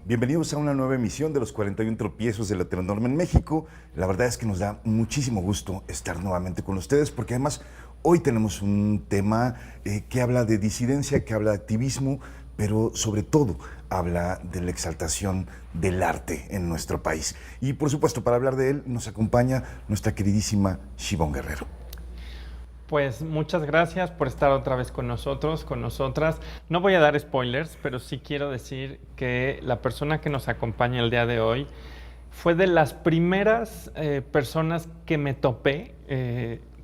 Bienvenidos a una nueva emisión de los 41 tropiezos de la heteronorma en México. La verdad es que nos da muchísimo gusto estar nuevamente con ustedes porque además hoy tenemos un tema que habla de disidencia, que habla de activismo, pero sobre todo habla de la exaltación del arte en nuestro país. Y por supuesto, para hablar de él nos acompaña nuestra queridísima Shivonne Guerrero. Pues muchas gracias por estar otra vez con nosotros, con nosotras. No voy a dar spoilers, pero sí quiero decir que la persona que nos acompaña el día de hoy fue de las primeras personas que me topé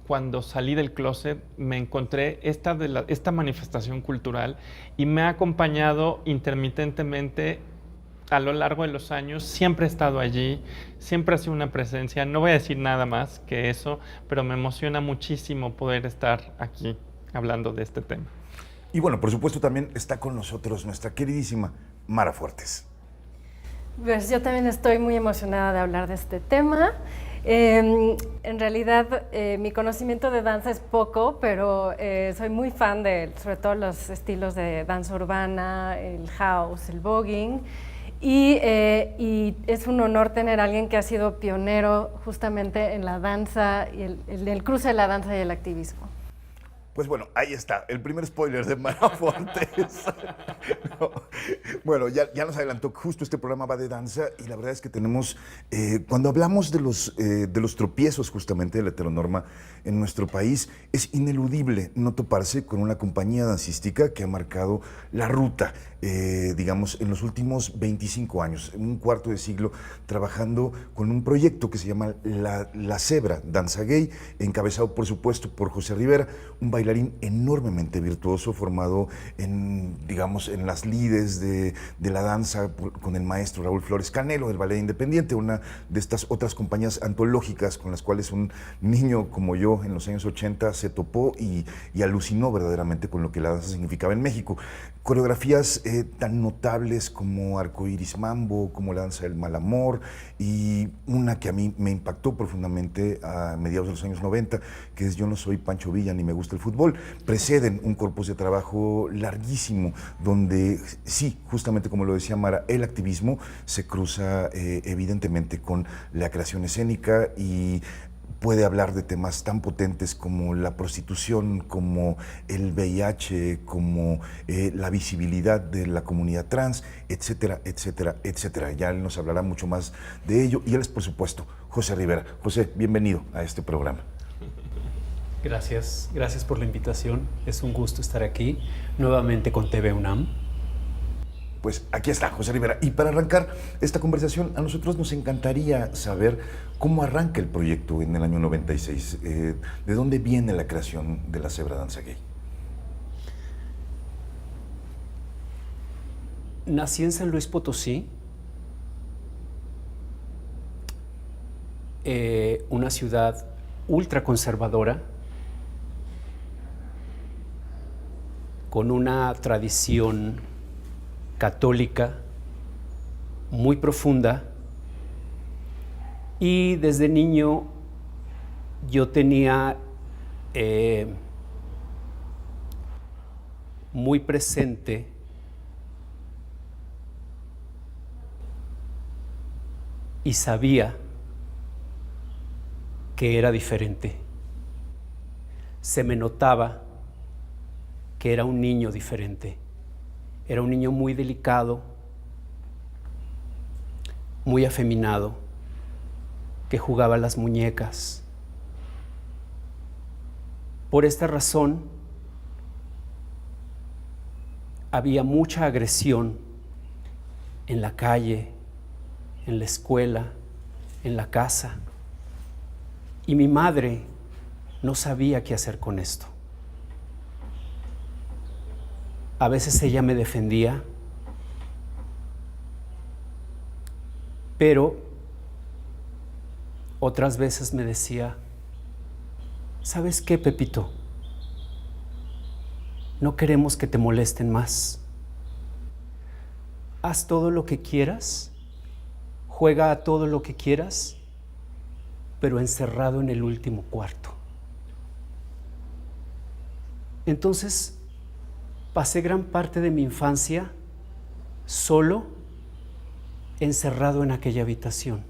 cuando salí del closet. Me encontré esta manifestación cultural y me ha acompañado intermitentemente a lo largo de los años. Siempre he estado allí, siempre ha sido una presencia. No voy a decir nada más que eso, pero me emociona muchísimo poder estar aquí hablando de este tema. Y bueno, por supuesto también está con nosotros nuestra queridísima Mara Fuertes. Pues yo también estoy muy emocionada de hablar de este tema. En realidad mi conocimiento de danza es poco, pero soy muy fan de sobre todo los estilos de danza urbana, el house, el voguing. Y es un honor tener a alguien que ha sido pionero justamente en la danza y el cruce de la danza y el activismo. Pues bueno, ahí está, el primer spoiler de Mara Fuertes. No, bueno, ya nos adelantó que justo este programa va de danza y la verdad es que tenemos, cuando hablamos de los tropiezos justamente de la heteronorma en nuestro país, es ineludible no toparse con una compañía dancística que ha marcado la ruta, digamos, en los últimos 25 años, en un cuarto de siglo, trabajando con un proyecto que se llama La Zebra Danza Gay, encabezado por supuesto por José Rivera, un bailarín enormemente virtuoso, formado en, digamos, en las lides de la danza con el maestro Raúl Flores Canelo del Ballet Independiente, una de estas otras compañías antológicas con las cuales un niño como yo en los años 80 se topó y alucinó verdaderamente con lo que la danza significaba en México. Coreografías tan notables como Arcoíris Mambo, como la danza del mal amor, y una que a mí me impactó profundamente a mediados de los años 90, que es Yo no soy Pancho Villa ni me gusta el fútbol, preceden un corpus de trabajo larguísimo, donde sí, justamente como lo decía Mara, el activismo se cruza evidentemente con la creación escénica y puede hablar de temas tan potentes como la prostitución, como el VIH, como la visibilidad de la comunidad trans, etcétera, etcétera, etcétera. Ya él nos hablará mucho más de ello. Y él es, por supuesto, José Rivera. José, bienvenido a este programa. Gracias por la invitación. Es un gusto estar aquí nuevamente con TV UNAM. Pues aquí está José Rivera. Y para arrancar esta conversación, a nosotros nos encantaría saber cómo arranca el proyecto en el año 96. ¿De dónde viene la creación de la Zebra Danza Gay? Nací en San Luis Potosí, una ciudad ultraconservadora, con una tradición católica muy profunda, y desde niño yo tenía muy presente y sabía que era diferente. Se me notaba que era un niño diferente. Era un niño muy delicado, muy afeminado, que jugaba a las muñecas. Por esta razón, había mucha agresión en la calle, en la escuela, en la casa. Y mi madre no sabía qué hacer con esto. A veces ella me defendía, pero otras veces me decía, ¿sabes qué, Pepito? No queremos que te molesten más. Haz todo lo que quieras, juega a todo lo que quieras, pero encerrado en el último cuarto. Entonces, pasé gran parte de mi infancia solo encerrado en aquella habitación.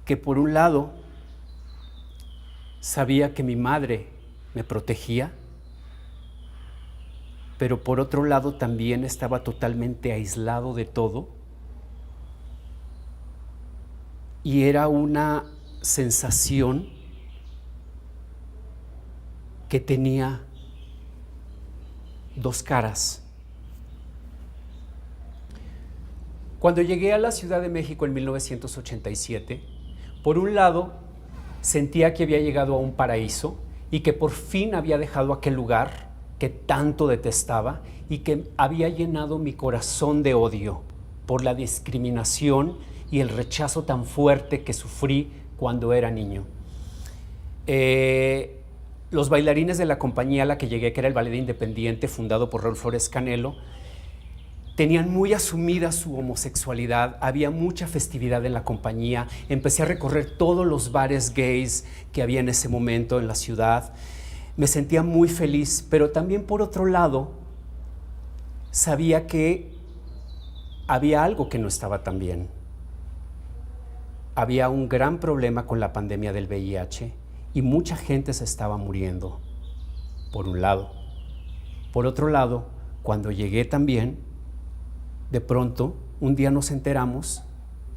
Que por un lado sabía que mi madre me protegía, pero por otro lado también estaba totalmente aislado de todo, y era una sensación que tenía dos caras. Cuando llegué a la Ciudad de México en 1987, por un lado sentía que había llegado a un paraíso y que por fin había dejado aquel lugar que tanto detestaba y que había llenado mi corazón de odio por la discriminación y el rechazo tan fuerte que sufrí cuando era niño. Los bailarines de la compañía a la que llegué, que era el Ballet Independiente, fundado por Raúl Flores Canelo, tenían muy asumida su homosexualidad, había mucha festividad en la compañía, empecé a recorrer todos los bares gays que había en ese momento en la ciudad, me sentía muy feliz, pero también por otro lado, sabía que había algo que no estaba tan bien. Había un gran problema con la pandemia del VIH y mucha gente se estaba muriendo, por un lado. Por otro lado, cuando llegué también, de pronto, un día nos enteramos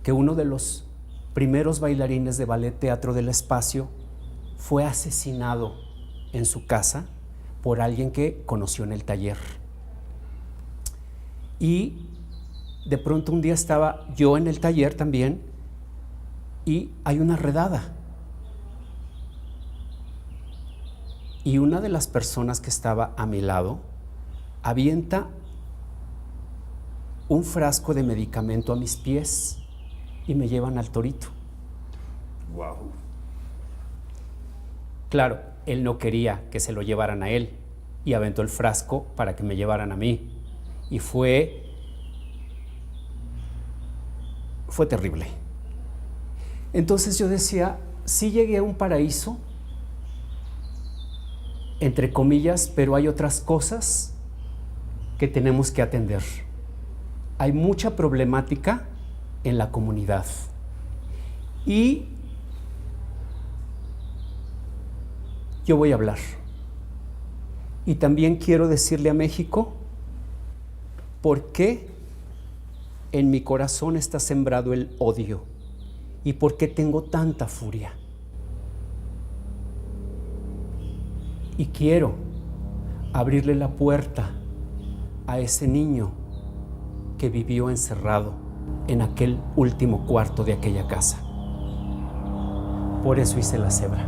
que uno de los primeros bailarines de Ballet Teatro del Espacio fue asesinado en su casa por alguien que conoció en el taller. Y de pronto un día estaba yo en el taller también y hay una redada. Y una de las personas que estaba a mi lado avienta un frasco de medicamento a mis pies y me llevan al Torito. Wow. Claro, él no quería que se lo llevaran a él y aventó el frasco para que me llevaran a mí. Y fue terrible. Entonces yo decía, sí llegué a un paraíso, entre comillas, pero hay otras cosas que tenemos que atender. Hay mucha problemática en la comunidad. Y yo voy a hablar. Y también quiero decirle a México por qué en mi corazón está sembrado el odio y por qué tengo tanta furia. Y quiero abrirle la puerta a ese niño que vivió encerrado en aquel último cuarto de aquella casa. Por eso hice La Cebra.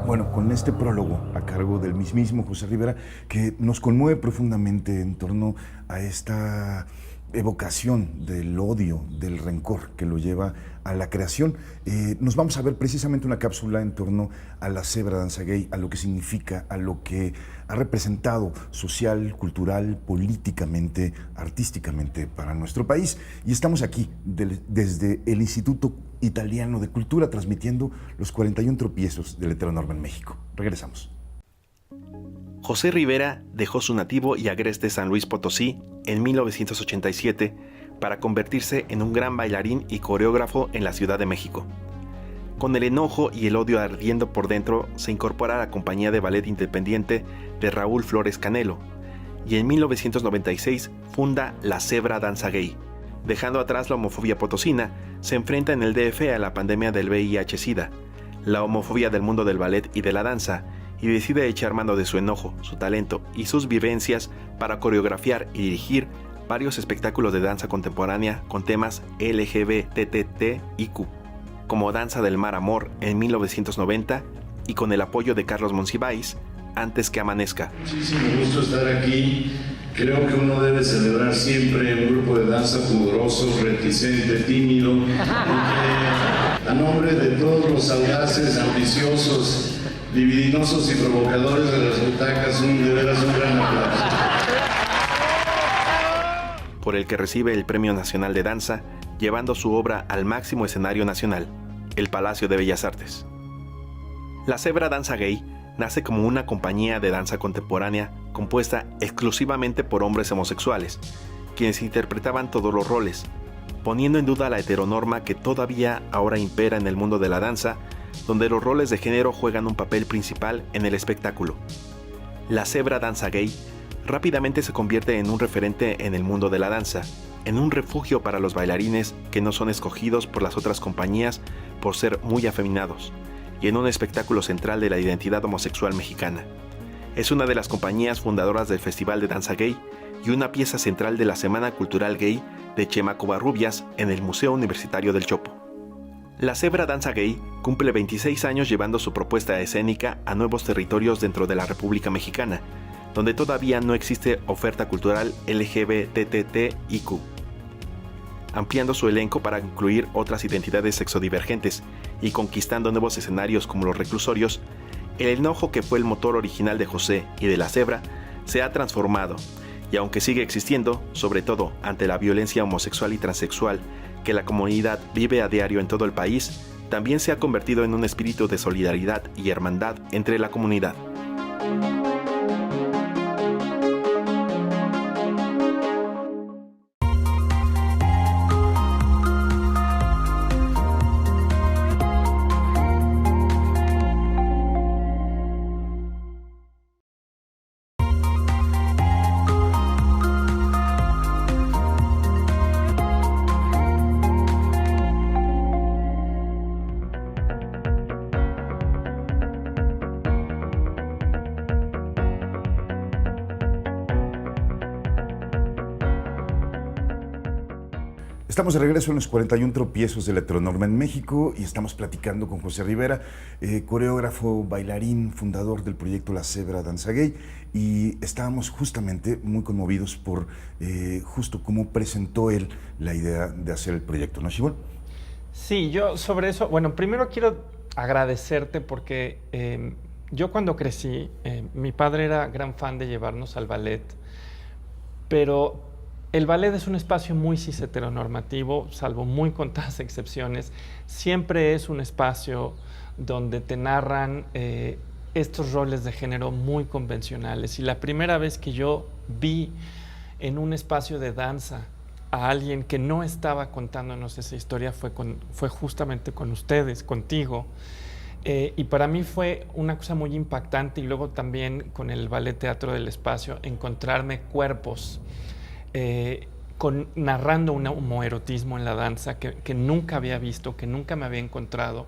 Bueno, con este prólogo a cargo del mismísimo José Rivera, que nos conmueve profundamente en torno a esta evocación del odio, del rencor que lo lleva a la creación. Nos vamos a ver precisamente una cápsula en torno a la Cebra Danza Gay, a lo que significa, a lo que ha representado social, cultural, políticamente, artísticamente para nuestro país. Y estamos aquí desde el Instituto Italiano de Cultura transmitiendo los 41 tropiezos del heteronorma en México. Regresamos. José Rivera dejó su nativo y agreste San Luis Potosí en 1987 para convertirse en un gran bailarín y coreógrafo en la Ciudad de México. Con el enojo y el odio ardiendo por dentro, se incorpora a la compañía de ballet independiente de Raúl Flores Canelo y en 1996 funda La Cebra Danza Gay. Dejando atrás la homofobia potosina, se enfrenta en el DF a la pandemia del VIH-Sida, la homofobia del mundo del ballet y de la danza, y decide echar mano de su enojo, su talento y sus vivencias para coreografiar y dirigir varios espectáculos de danza contemporánea con temas LGBTTIQ, como Danza del Mar Amor en 1990 y con el apoyo de Carlos Monsiváis, Antes que amanezca. Muchísimo gusto estar aquí. Creo que uno debe celebrar siempre un grupo de danza pudoroso, reticente, tímido, a nombre de todos los audaces, ambiciosos, libidinosos y provocadores de las butacas, de veras un gran aplauso. Por el que recibe el Premio Nacional de Danza, llevando su obra al máximo escenario nacional, el Palacio de Bellas Artes. La Cebra Danza Gay nace como una compañía de danza contemporánea compuesta exclusivamente por hombres homosexuales, quienes interpretaban todos los roles, poniendo en duda la heteronorma que todavía ahora impera en el mundo de la danza, donde los roles de género juegan un papel principal en el espectáculo. La Zebra Danza Gay rápidamente se convierte en un referente en el mundo de la danza, en un refugio para los bailarines que no son escogidos por las otras compañías por ser muy afeminados, y en un espectáculo central de la identidad homosexual mexicana. Es una de las compañías fundadoras del Festival de Danza Gay y una pieza central de la Semana Cultural Gay de Chema Covarrubias en el Museo Universitario del Chopo. La Zebra Danza Gay cumple 26 años llevando su propuesta escénica a nuevos territorios dentro de la República Mexicana, donde todavía no existe oferta cultural LGBTTIQ, ampliando su elenco para incluir otras identidades sexodivergentes y conquistando nuevos escenarios como los reclusorios. El enojo que fue el motor original de José y de la Zebra se ha transformado, y aunque sigue existiendo, sobre todo ante la violencia homosexual y transexual que la comunidad vive a diario en todo el país, también se ha convertido en un espíritu de solidaridad y hermandad entre la comunidad. Estamos de regreso en los 41 tropiezos de la heteronorma en México y estamos platicando con José Rivera, coreógrafo, bailarín, fundador del proyecto La Zebra Danza Gay, y estábamos justamente muy conmovidos por justo cómo presentó él la idea de hacer el proyecto, ¿no, Shimon? Sí, yo sobre eso, bueno, primero quiero agradecerte porque yo cuando crecí, mi padre era gran fan de llevarnos al ballet, pero el ballet es un espacio muy cis heteronormativo, salvo muy contadas excepciones. Siempre es un espacio donde te narran estos roles de género muy convencionales. Y la primera vez que yo vi en un espacio de danza a alguien que no estaba contándonos esa historia fue justamente con ustedes, contigo. Y para mí fue una cosa muy impactante, y luego también con el Ballet Teatro del Espacio, encontrarme cuerpos narrando un homoerotismo en la danza que nunca había visto, que nunca me había encontrado.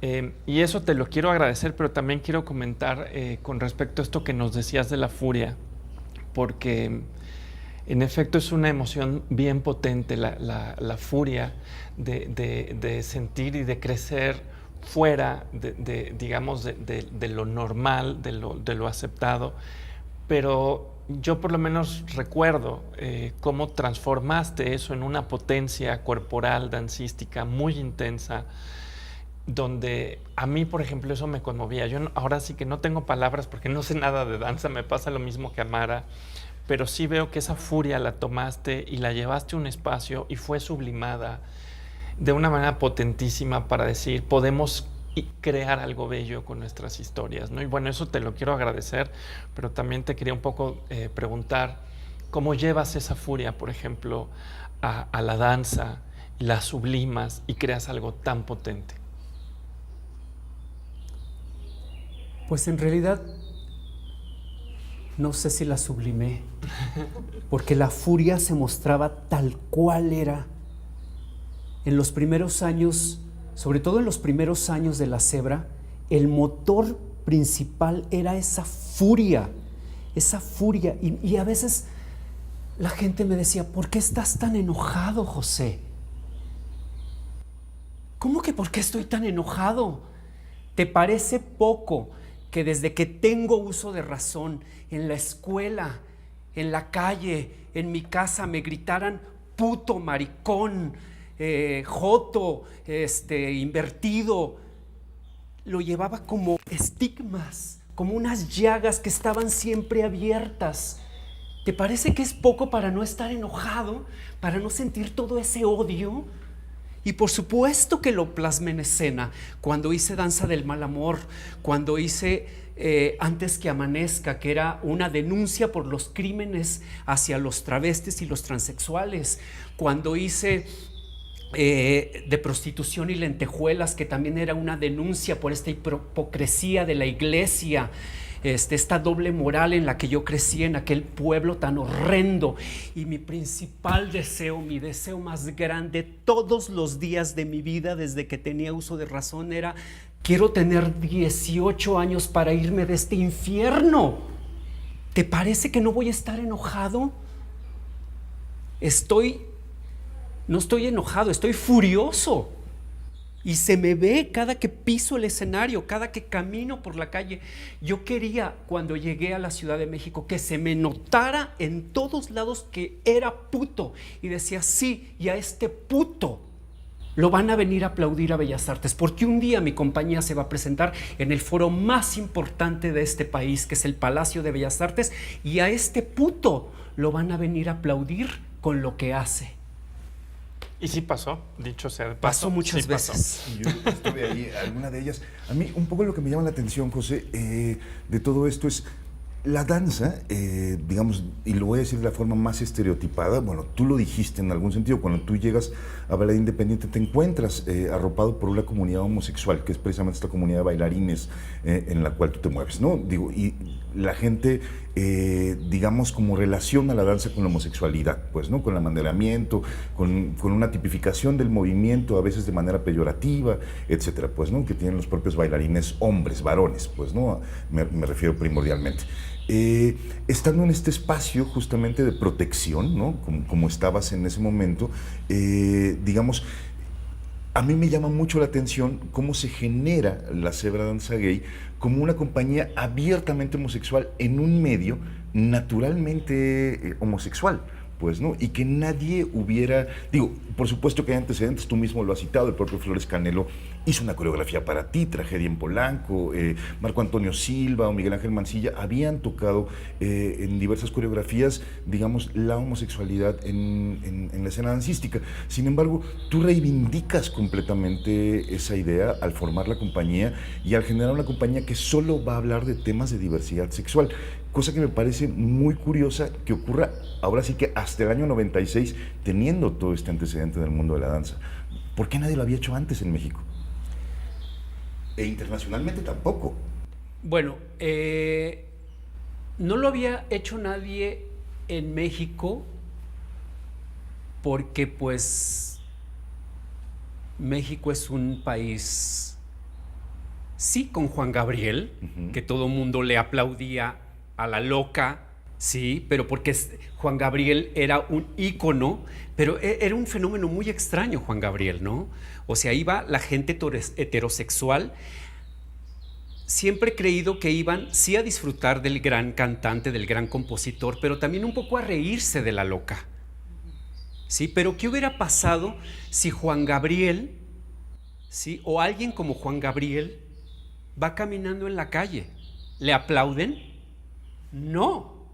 Y eso te lo quiero agradecer, pero también quiero comentar con respecto a esto que nos decías de la furia, porque en efecto es una emoción bien potente, la furia de sentir y de crecer fuera digamos, de lo normal, de lo aceptado, pero yo por lo menos recuerdo cómo transformaste eso en una potencia corporal, dancística, muy intensa, donde a mí, por ejemplo, eso me conmovía. Yo ahora sí que no tengo palabras porque no sé nada de danza, me pasa lo mismo que a Mara, pero sí veo que esa furia la tomaste y la llevaste a un espacio y fue sublimada de una manera potentísima para decir, podemos crear algo bello con nuestras historias, ¿no? Y bueno, eso te lo quiero agradecer, pero también te quería un poco preguntar, ¿cómo llevas esa furia, por ejemplo, a la danza, la sublimas y creas algo tan potente? Pues en realidad no sé si la sublimé, porque la furia se mostraba tal cual era. En los primeros años, sobre todo en los primeros años de La Zebra, el motor principal era esa furia. Y a veces la gente me decía, ¿por qué estás tan enojado, José? ¿Cómo que por qué estoy tan enojado? ¿Te parece poco que desde que tengo uso de razón, en la escuela, en la calle, en mi casa, me gritaran puto, maricón, joto, invertido? Lo llevaba como estigmas, como unas llagas que estaban siempre abiertas. ¿Te parece que es poco para no estar enojado, para no sentir todo ese odio? Y por supuesto que lo plasmé en escena, cuando hice Danza del Mal Amor, cuando hice Antes que amanezca, que era una denuncia por los crímenes hacia los travestis y los transexuales. Cuando hice de prostitución y lentejuelas, que también era una denuncia por esta hipocresía de la iglesia, esta doble moral en la que yo crecí en aquel pueblo tan horrendo. Y mi principal deseo, mi deseo más grande todos los días de mi vida desde que tenía uso de razón era: quiero tener 18 años para irme de este infierno. ¿Te parece que no voy a estar enojado? No estoy enojado, estoy furioso. Y se me ve cada que piso el escenario, cada que camino por la calle. Yo quería, cuando llegué a la Ciudad de México, que se me notara en todos lados que era puto. Y decía, sí, y a este puto lo van a venir a aplaudir a Bellas Artes, porque un día mi compañía se va a presentar en el foro más importante de este país, que es el Palacio de Bellas Artes, y a este puto lo van a venir a aplaudir con lo que hace. Y sí pasó, dicho sea de paso. Pasó muchas sí veces. Yo estuve ahí, alguna de ellas. A mí un poco lo que me llama la atención, José, de todo esto es la danza, digamos, y lo voy a decir de la forma más estereotipada. Bueno, tú lo dijiste en algún sentido, cuando tú llegas a Ballet Independiente te encuentras arropado por una comunidad homosexual, que es precisamente esta comunidad de bailarines en la cual tú te mueves, ¿no? Digo, y la gente, digamos, como relaciona la danza con la homosexualidad, pues, ¿no? Con el amaneramiento, con una tipificación del movimiento, a veces de manera peyorativa, etcétera, pues, ¿no? Que tienen los propios bailarines hombres, varones, pues, ¿no? Me refiero primordialmente. Estando en este espacio justamente de protección, ¿no? Como estabas en ese momento, digamos, a mí me llama mucho la atención cómo se genera la Zebra Danza Gay como una compañía abiertamente homosexual en un medio naturalmente homosexual, pues, ¿no? Y que nadie hubiera, digo, por supuesto que hay antecedentes, tú mismo lo has citado, el propio Flores Canelo hizo una coreografía para ti, Tragedia en Polanco, Marco Antonio Silva o Miguel Ángel Mancilla habían tocado en diversas coreografías, digamos, la homosexualidad en la escena dancística. Sin embargo, tú reivindicas completamente esa idea al formar la compañía y al generar una compañía que solo va a hablar de temas de diversidad sexual, cosa que me parece muy curiosa que ocurra ahora sí que hasta el año 96, teniendo todo este antecedente del mundo de la danza. ¿Por qué nadie lo había hecho antes en México? E internacionalmente tampoco. Bueno, no lo había hecho nadie en México porque pues México es un país, sí, con Juan Gabriel, que todo mundo le aplaudía a la loca, sí, pero porque Juan Gabriel era un ícono, pero era un fenómeno muy extraño Juan Gabriel, ¿no? O sea, iba la gente heterosexual. Siempre he creído que iban sí a disfrutar del gran cantante, del gran compositor, pero también un poco a reírse de la loca. ¿Sí? Pero ¿qué hubiera pasado si Juan Gabriel, ¿sí? O alguien como Juan Gabriel va caminando en la calle? ¿Le aplauden? No.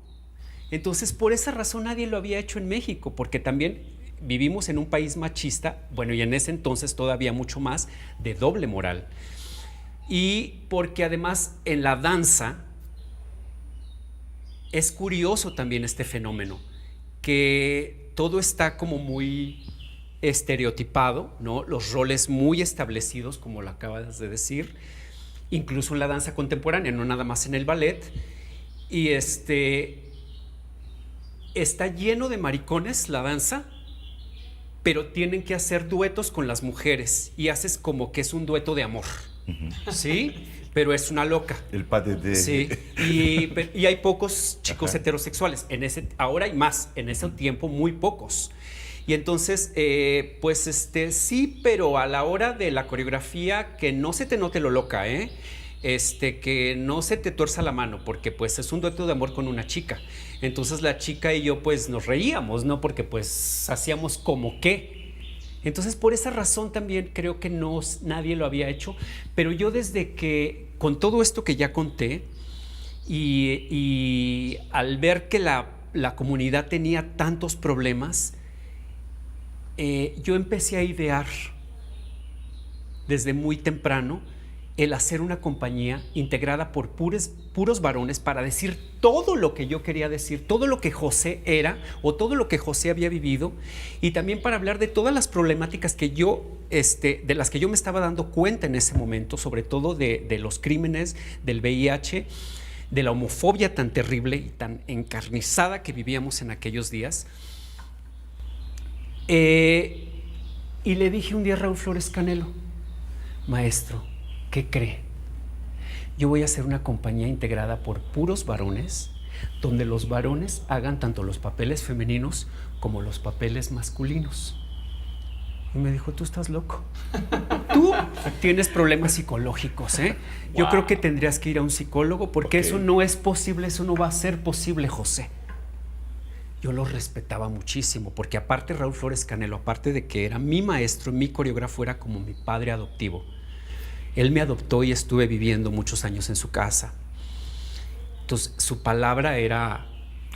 Entonces, por esa razón nadie lo había hecho en México, porque también vivimos en un país machista, bueno, y en ese entonces todavía mucho más, de doble moral. Y porque además en la danza es curioso también este fenómeno, que todo está como muy estereotipado, ¿no? Los roles muy establecidos, como lo acabas de decir, incluso en la danza contemporánea, no nada más en el ballet. Y está lleno de maricones la danza, pero tienen que hacer duetos con las mujeres y haces como que es un dueto de amor. ¿Sí? Pero es una loca. El padre de... Sí, y hay pocos chicos heterosexuales. Ahora hay más, en ese tiempo muy pocos. Y entonces, pues sí, pero a la hora de la coreografía, que no se te note lo loca, que no se te tuerza la mano, porque pues es un dueto de amor con una chica. Entonces la chica y yo pues nos reíamos, ¿no? Porque pues hacíamos como que. Entonces, por esa razón también creo que nadie lo había hecho, pero yo desde que, con todo esto que ya conté, y al ver que la comunidad tenía tantos problemas, yo empecé a idear desde muy temprano el hacer una compañía integrada por puros varones para decir todo lo que yo quería decir, todo lo que José era o todo lo que José había vivido, y también para hablar de todas las problemáticas que yo, de las que yo me estaba dando cuenta en ese momento, sobre todo de los crímenes, del VIH, de la homofobia tan terrible y tan encarnizada que vivíamos en aquellos días. Y le dije un día a Raúl Flores Canelo: maestro, ¿qué cree? Yo voy a hacer una compañía integrada por puros varones, donde los varones hagan tanto los papeles femeninos como los papeles masculinos. Y me dijo: tú estás loco. Tú tienes problemas psicológicos, ¿eh? Yo creo que tendrías que ir a un psicólogo porque eso no es posible, eso no va a ser posible, José. Yo lo respetaba muchísimo porque aparte Raúl Flores Canelo, aparte de que era mi maestro, mi coreógrafo, era como mi padre adoptivo. Él me adoptó y estuve viviendo muchos años en su casa. Entonces, su palabra era...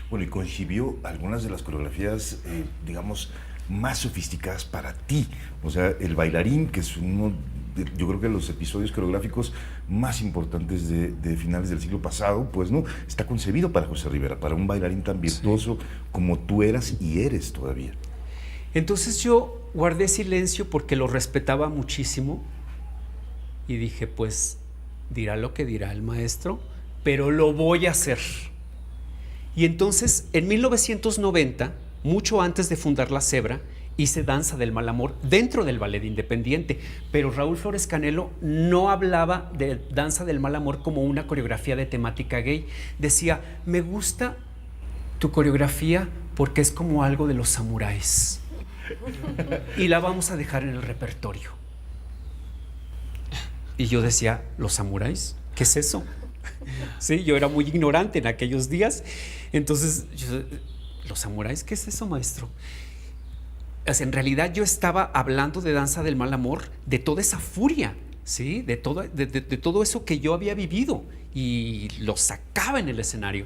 Bueno, y concibió algunas de las coreografías, digamos, más sofisticadas para ti. O sea, El Bailarín, que es uno, yo creo que los episodios coreográficos más importantes de finales del siglo pasado, pues no, está concebido para José Rivera, para un bailarín tan virtuoso como tú eras y eres todavía. Entonces yo guardé silencio porque lo respetaba muchísimo y dije, pues dirá lo que dirá el maestro, pero lo voy a hacer. Y entonces en 1990, mucho antes de fundar La Cebra, hice Danza del Mal Amor dentro del Ballet Independiente, pero Raúl Flores Canelo no hablaba de Danza del Mal Amor como una coreografía de temática gay. Decía, me gusta tu coreografía porque es como algo de los samuráis y la vamos a dejar en el repertorio. Y yo decía, ¿los samuráis? ¿Qué es eso? Sí, yo era muy ignorante en aquellos días. Entonces, ¿los samuráis? ¿Qué es eso, maestro? O sea, en realidad yo estaba hablando de Danza del Mal Amor, de toda esa furia, ¿sí? De todo eso que yo había vivido y lo sacaba en el escenario.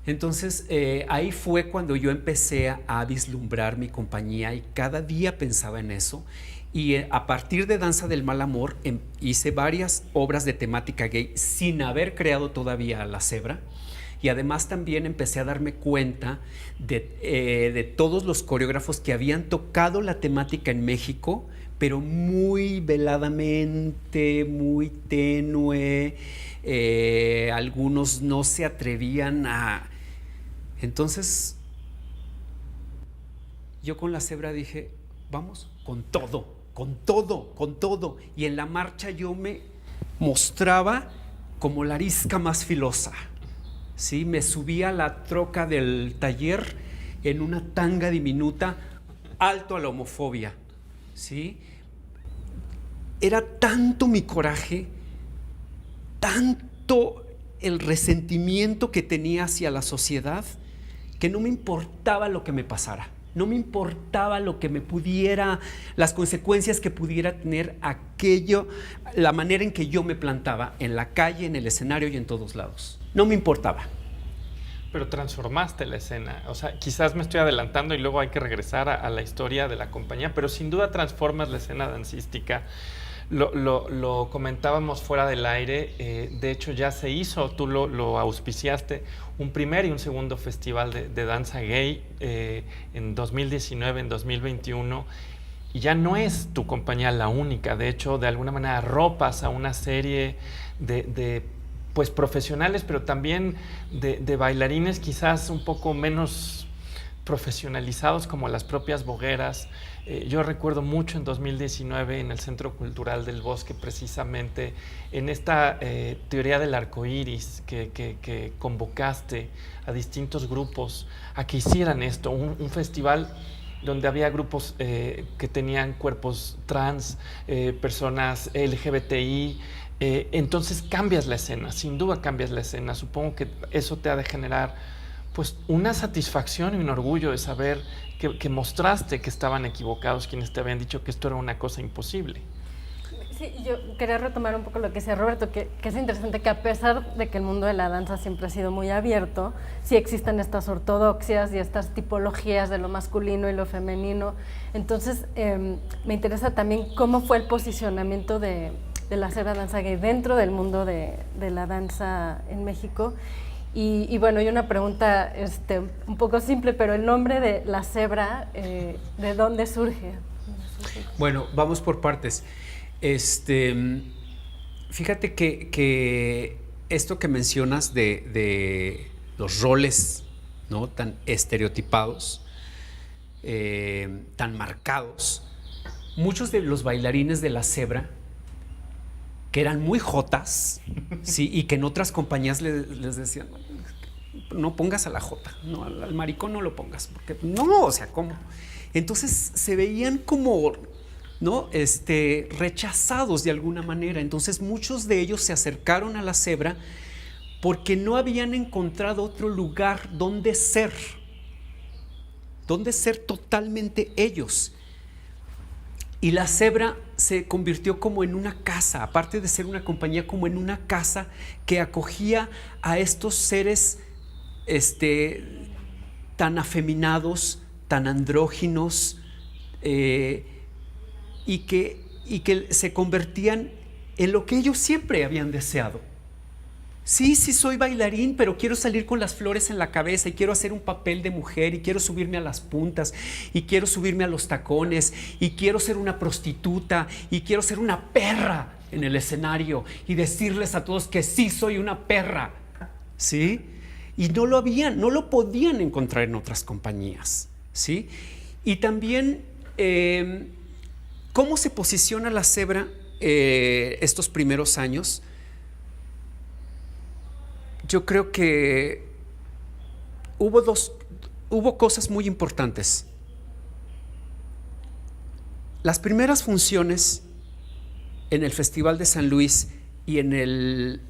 Entonces, ahí fue cuando yo empecé a vislumbrar mi compañía y cada día pensaba en eso. Y a partir de Danza del Mal Amor hice varias obras de temática gay sin haber creado todavía La Cebra. Y además también empecé a darme cuenta de todos los coreógrafos que habían tocado la temática en México, pero muy veladamente, muy tenue. Algunos no se atrevían a... Entonces, yo con La Cebra dije, vamos con todo, con todo, con todo. Y en la marcha yo me mostraba como la arisca más filosa. ¿Sí? Me subía a la troca del taller en una tanga diminuta, alto a la homofobia. ¿Sí? Era tanto mi coraje, tanto el resentimiento que tenía hacia la sociedad, que no me importaba lo que me pasara. No me importaba lo que me pudiera, las consecuencias que pudiera tener aquello, la manera en que yo me plantaba en la calle, en el escenario y en todos lados. No me importaba. Pero transformaste la escena. O sea, quizás me estoy adelantando y luego hay que regresar a la historia de la compañía, pero sin duda transformas la escena dancística. Lo comentábamos fuera del aire, de hecho ya se hizo, tú lo auspiciaste, un primer y un segundo festival de danza gay en 2019, en 2021, y ya no es tu compañía la única. De hecho, de alguna manera ropas a una serie de pues profesionales, pero también de bailarines quizás un poco menos profesionalizados, como las propias bogueras. Yo recuerdo mucho en 2019 en el Centro Cultural del Bosque, precisamente en esta teoría del arco iris que convocaste a distintos grupos a que hicieran esto, un festival donde había grupos que tenían cuerpos trans, personas LGBTI. Entonces cambias la escena, sin duda cambias la escena. Supongo que eso te ha de generar pues una satisfacción y un orgullo de saber que mostraste que estaban equivocados quienes te habían dicho que esto era una cosa imposible. Sí, yo quería retomar un poco lo que decía Roberto, que es interesante que a pesar de que el mundo de la danza siempre ha sido muy abierto, sí existen estas ortodoxias y estas tipologías de lo masculino y lo femenino. Entonces, me interesa también cómo fue el posicionamiento de de la cebra danza gay dentro del mundo de la danza en México. Y bueno, y una pregunta un poco simple, pero el nombre de la cebra, ¿de dónde surge? Bueno, vamos por partes. Fíjate que esto que mencionas de los roles, ¿no?, tan estereotipados, tan marcados, muchos de los bailarines de la cebra, que eran muy jotas, ¿sí?, y que en otras compañías les decían, no pongas a la jota, no, al maricón no lo pongas, porque no, o sea, ¿cómo? Entonces se veían como, ¿no?, rechazados de alguna manera. Entonces muchos de ellos se acercaron a la cebra porque no habían encontrado otro lugar donde ser totalmente ellos. Y la cebra se convirtió como en una casa, aparte de ser una compañía, como en una casa que acogía a estos seres tan afeminados, tan andróginos, y que se convertían en lo que ellos siempre habían deseado. Sí, soy bailarín, pero quiero salir con las flores en la cabeza y quiero hacer un papel de mujer y quiero subirme a las puntas y quiero subirme a los tacones y quiero ser una prostituta y quiero ser una perra en el escenario y decirles a todos que sí soy una perra, ¿sí? Y no lo podían encontrar en otras compañías, ¿sí? Y también, ¿cómo se posiciona la cebra estos primeros años? Yo creo que hubo cosas muy importantes. Las primeras funciones en el Festival de San Luis y en el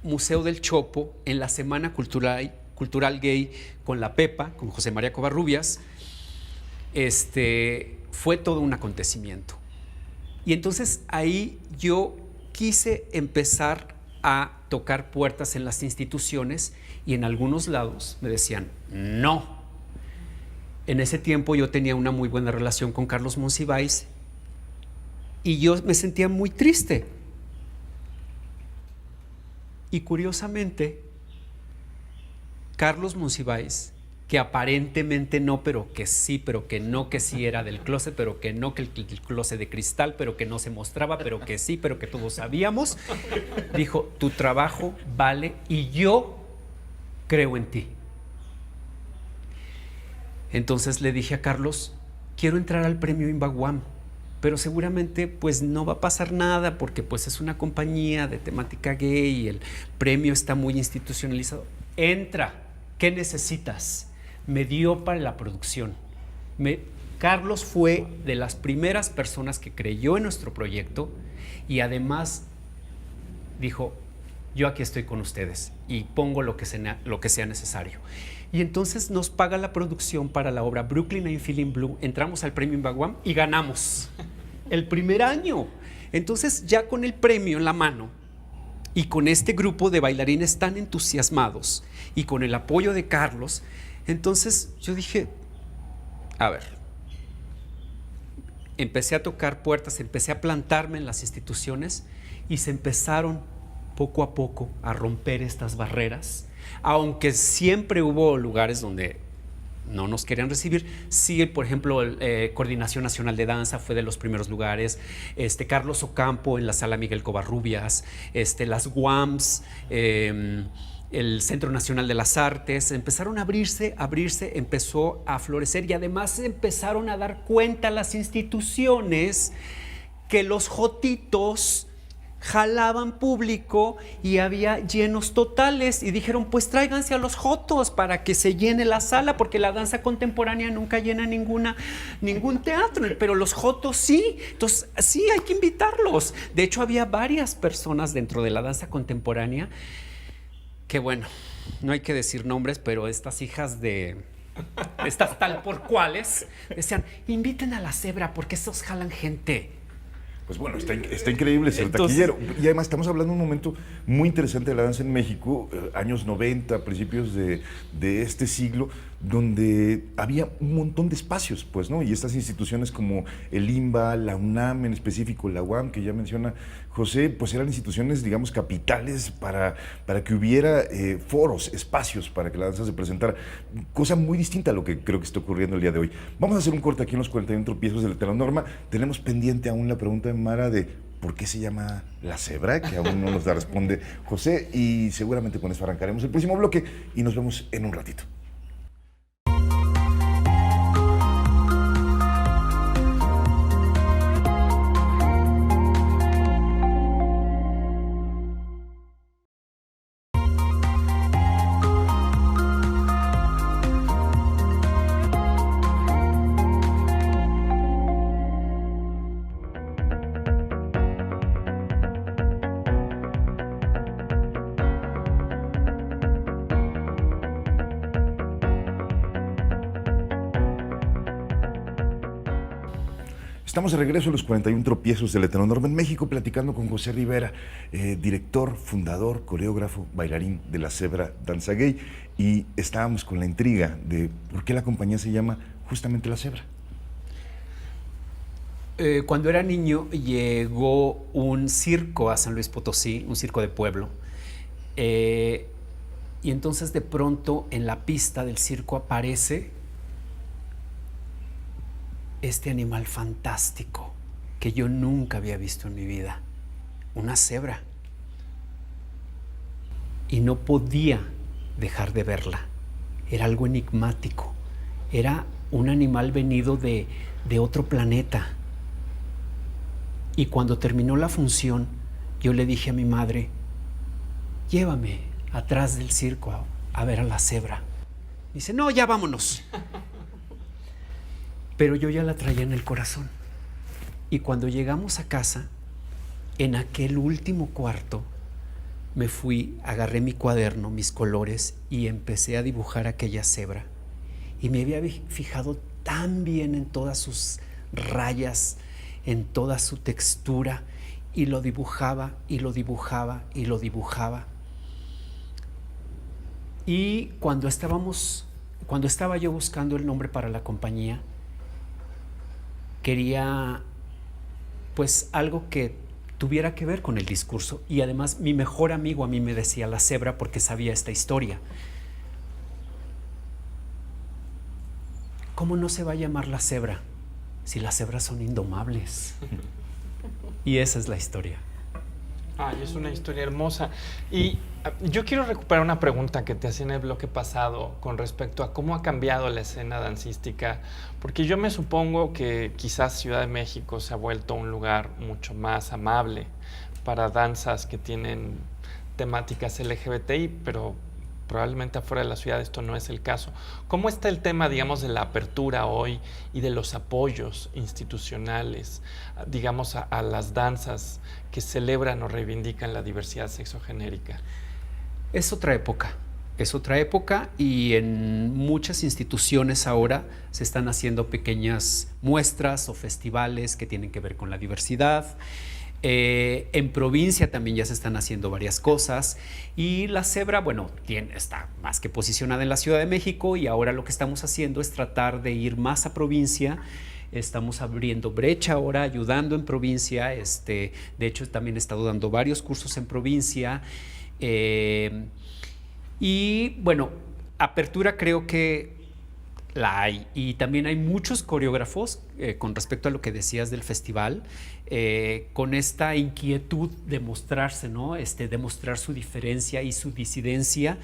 Museo del Chopo, en la Semana Cultural Gay con la Pepa, con José María Covarrubias, fue todo un acontecimiento. Y entonces ahí yo quise empezar a tocar puertas en las instituciones y en algunos lados me decían no. En ese tiempo yo tenía una muy buena relación con Carlos Monsiváis y yo me sentía muy triste. Y curiosamente, Carlos Monsiváis, que aparentemente no, pero que sí, pero que no, que sí era del closet, pero que no, que el closet de cristal, pero que no se mostraba, pero que sí, pero que todos sabíamos, dijo, tu trabajo vale y yo creo en ti. Entonces le dije a Carlos, quiero entrar al premio Imbaguam, pero seguramente pues no va a pasar nada porque pues es una compañía de temática gay y el premio está muy institucionalizado. Entra, ¿qué necesitas? Me dio para la producción. Carlos fue de las primeras personas que creyó en nuestro proyecto y además dijo, yo aquí estoy con ustedes y pongo lo que sea necesario. Y entonces nos paga la producción para la obra Brooklyn I'm Feeling Blue, entramos al premio Imbaguam y ganamos el primer año. Entonces ya con el premio en la mano y con este grupo de bailarines tan entusiasmados y con el apoyo de Carlos, entonces yo dije, a ver, empecé a tocar puertas, empecé a plantarme en las instituciones y se empezaron poco a poco a romper estas barreras, aunque siempre hubo lugares donde no nos querían recibir. Sí, por ejemplo, Coordinación Nacional de Danza fue de los primeros lugares, Carlos Ocampo en la Sala Miguel Covarrubias, las UAMs, el Centro Nacional de las Artes, empezaron a abrirse, empezó a florecer y además empezaron a dar cuenta las instituciones que los jotitos jalaban público y había llenos totales y dijeron, pues tráiganse a los jotos para que se llene la sala, porque la danza contemporánea nunca llena ningún teatro, pero los jotos sí, entonces sí, hay que invitarlos. De hecho, había varias personas dentro de la danza contemporánea que, bueno, no hay que decir nombres, pero estas hijas de estas tal por cuales decían, inviten a la cebra porque esos jalan gente. Pues bueno, está increíble ser Entonces, taquillero. Y además estamos hablando de un momento muy interesante de la danza en México, años 90, principios de este siglo, donde había un montón de espacios, pues, ¿no? Y estas instituciones como el IMBA, la UNAM en específico, la UAM, que ya menciona José, pues eran instituciones, digamos, capitales para que hubiera foros, espacios para que la danza se presentara. Cosa muy distinta a lo que creo que está ocurriendo el día de hoy. Vamos a hacer un corte aquí en los 41 tropiezos de la Heteronorma. Tenemos pendiente aún la pregunta de Mara de ¿por qué se llama la cebra? Que aún no nos la responde José, y seguramente con eso arrancaremos el próximo bloque y nos vemos en un ratito. Estamos de regreso a los 41 tropiezos de la Heteronorma en México, platicando con José Rivera, director, fundador, coreógrafo, bailarín de la Cebra Danza Gay, y estábamos con la intriga de por qué la compañía se llama justamente La Cebra. Cuando era niño llegó un circo a San Luis Potosí, un circo de pueblo, y entonces de pronto en la pista del circo aparece este animal fantástico que yo nunca había visto en mi vida, una cebra. Y no podía dejar de verla. Era algo enigmático. Era un animal venido de otro planeta. Y cuando terminó la función, yo le dije a mi madre, llévame atrás del circo a ver a la cebra. Dice, no, ya vámonos. Pero yo ya la traía en el corazón. Y cuando llegamos a casa, en aquel último cuarto, me fui, agarré mi cuaderno, mis colores, y empecé a dibujar aquella cebra. Y me había fijado tan bien en todas sus rayas, en toda su textura, y lo dibujaba, y lo dibujaba, y lo dibujaba. Y cuando estaba yo buscando el nombre para la compañía, quería pues algo que tuviera que ver con el discurso, y además mi mejor amigo a mí me decía la cebra porque sabía esta historia. ¿Cómo no se va a llamar la cebra si las cebras son indomables? Y esa es la historia. Ay, es una historia hermosa. Y yo quiero recuperar una pregunta que te hacía en el bloque pasado con respecto a cómo ha cambiado la escena dancística, porque yo me supongo que quizás Ciudad de México se ha vuelto un lugar mucho más amable para danzas que tienen temáticas LGBTI, pero probablemente afuera de la ciudad esto no es el caso. ¿Cómo está el tema, digamos, de la apertura hoy y de los apoyos institucionales, digamos, a las danzas que celebran o reivindican la diversidad sexogenérica? Es otra época, y en muchas instituciones ahora se están haciendo pequeñas muestras o festivales que tienen que ver con la diversidad. En provincia también ya se están haciendo varias cosas, y la cebra, bueno, está más que posicionada en la Ciudad de México, y ahora lo que estamos haciendo es tratar de ir más a provincia. Estamos abriendo brecha ahora, ayudando en provincia. De hecho, también he estado dando varios cursos en provincia. Y bueno, apertura creo que la hay, y también hay muchos coreógrafos, con respecto a lo que decías del festival, con esta inquietud de mostrarse, ¿no? De mostrar su diferencia y su disidencia.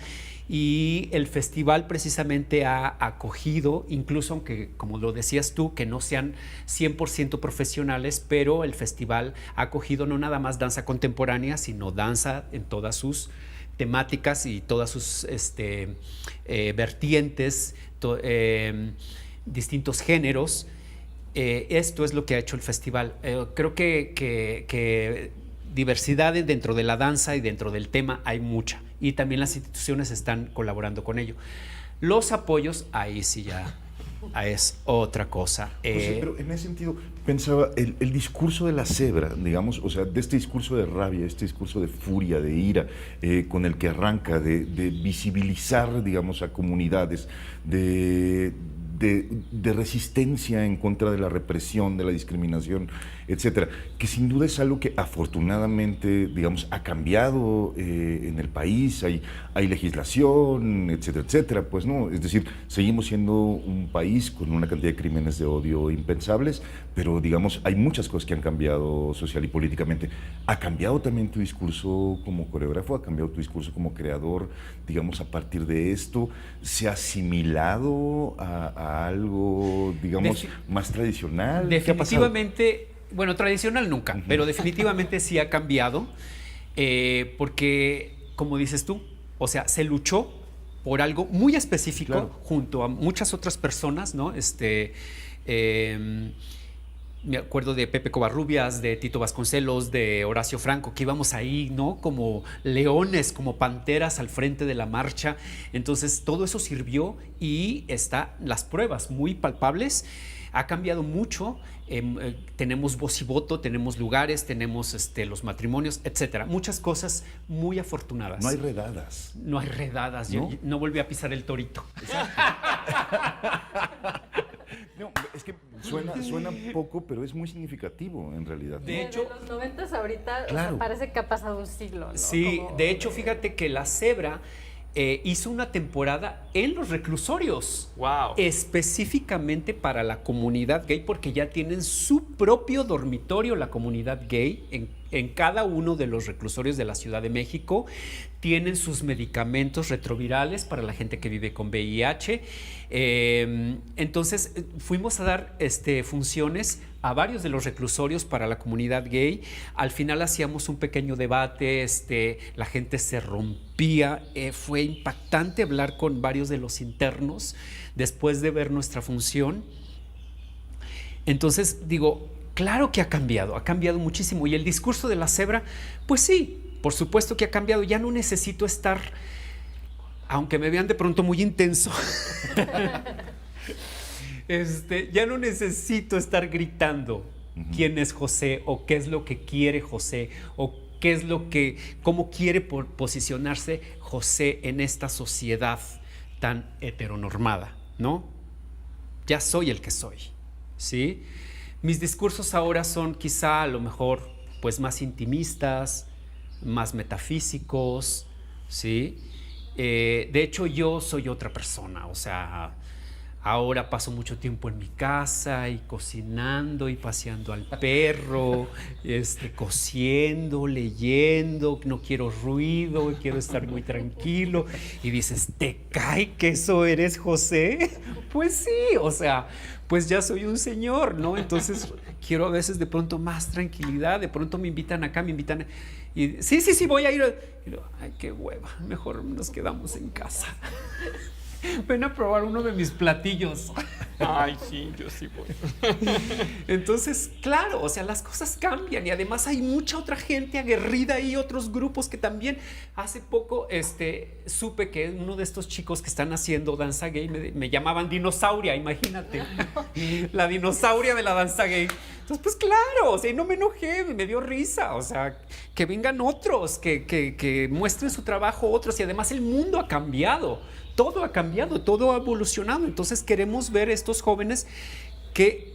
Y el festival precisamente ha acogido, incluso aunque, como lo decías tú, que no sean 100% profesionales, pero el festival ha acogido no nada más danza contemporánea, sino danza en todas sus temáticas y todas sus vertientes, distintos géneros. Esto es lo que ha hecho el festival. Creo que diversidad dentro de la danza y dentro del tema hay mucha, y también las instituciones están colaborando con ello. Los apoyos, ahí sí ya es otra cosa. José, pero en ese sentido, pensaba, el discurso de la cebra, digamos, o sea, de este discurso de rabia, este discurso de furia, de ira, con el que arranca, de visibilizar, digamos, a comunidades, de resistencia en contra de la represión, de la discriminación, etcétera, que sin duda es algo que afortunadamente, digamos, ha cambiado en el país, hay legislación, etcétera, etcétera, pues no, es decir, seguimos siendo un país con una cantidad de crímenes de odio impensables, pero digamos, hay muchas cosas que han cambiado social y políticamente. ¿Ha cambiado también tu discurso como coreógrafo? ¿Ha cambiado tu discurso como creador, digamos, a partir de esto? ¿Se ha asimilado a algo, digamos, más tradicional? ¿Qué ha pasado? Definitivamente, bueno, tradicional nunca, pero definitivamente sí ha cambiado, porque, como dices tú, o sea, se luchó por algo muy específico, claro, junto a muchas otras personas, ¿no? Me acuerdo de Pepe Covarrubias, de Tito Vasconcelos, de Horacio Franco, que íbamos ahí, ¿no? Como leones, como panteras al frente de la marcha. Entonces, todo eso sirvió y están las pruebas muy palpables. Ha cambiado mucho. Tenemos voz y voto, tenemos lugares, tenemos los matrimonios, etcétera. Muchas cosas muy afortunadas. No hay redadas. No hay redadas. ¿No? Yo no volví a pisar el torito. No, es que suena poco, pero es muy significativo en realidad, ¿no? De hecho, los 90 ahorita, claro, o sea, parece que ha pasado un siglo, ¿no? Sí, Como, de hecho, fíjate que La Cebra hizo una temporada en los reclusorios. Wow. Específicamente para la comunidad gay, porque ya tienen su propio dormitorio, la comunidad gay, en cada uno de los reclusorios de la Ciudad de México. Tienen sus medicamentos retrovirales para la gente que vive con VIH. Entonces, fuimos a dar funciones a varios de los reclusorios para la comunidad gay. Al final hacíamos un pequeño debate, la gente se rompía. Fue impactante hablar con varios de los internos después de ver nuestra función. Entonces, digo, claro que ha cambiado muchísimo. Y el discurso de La Cebra, pues sí, por supuesto que ha cambiado. Ya no necesito estar, aunque me vean de pronto muy intenso, ya no necesito estar gritando quién es José o qué es lo que quiere José o qué es cómo quiere posicionarse José en esta sociedad tan heteronormada, ¿no? Ya soy el que soy, ¿sí? Mis discursos ahora son quizá a lo mejor pues más intimistas, más metafísicos, ¿sí? De hecho, yo soy otra persona, o sea, ahora paso mucho tiempo en mi casa y cocinando y paseando al perro, cosiendo, leyendo, no quiero ruido, quiero estar muy tranquilo. Y dices, ¿te cae que eso eres José? Pues sí, o sea, pues ya soy un señor, ¿no? Entonces quiero a veces de pronto más tranquilidad, de pronto me invitan acá, y sí, voy a ir. Y digo, ay, qué hueva, mejor nos quedamos en casa. Ven a probar uno de mis platillos. Ay, sí, yo sí voy. Entonces, claro, o sea, las cosas cambian y además hay mucha otra gente aguerrida y otros grupos que también. Hace poco supe que uno de estos chicos que están haciendo danza gay me llamaban dinosauria, imagínate. La dinosauria de la danza gay. Entonces, pues claro, o sea, no me enojé, me dio risa, o sea, que vengan otros, que muestren su trabajo otros y además el mundo ha cambiado. Todo ha cambiado, todo ha evolucionado. Entonces queremos ver estos jóvenes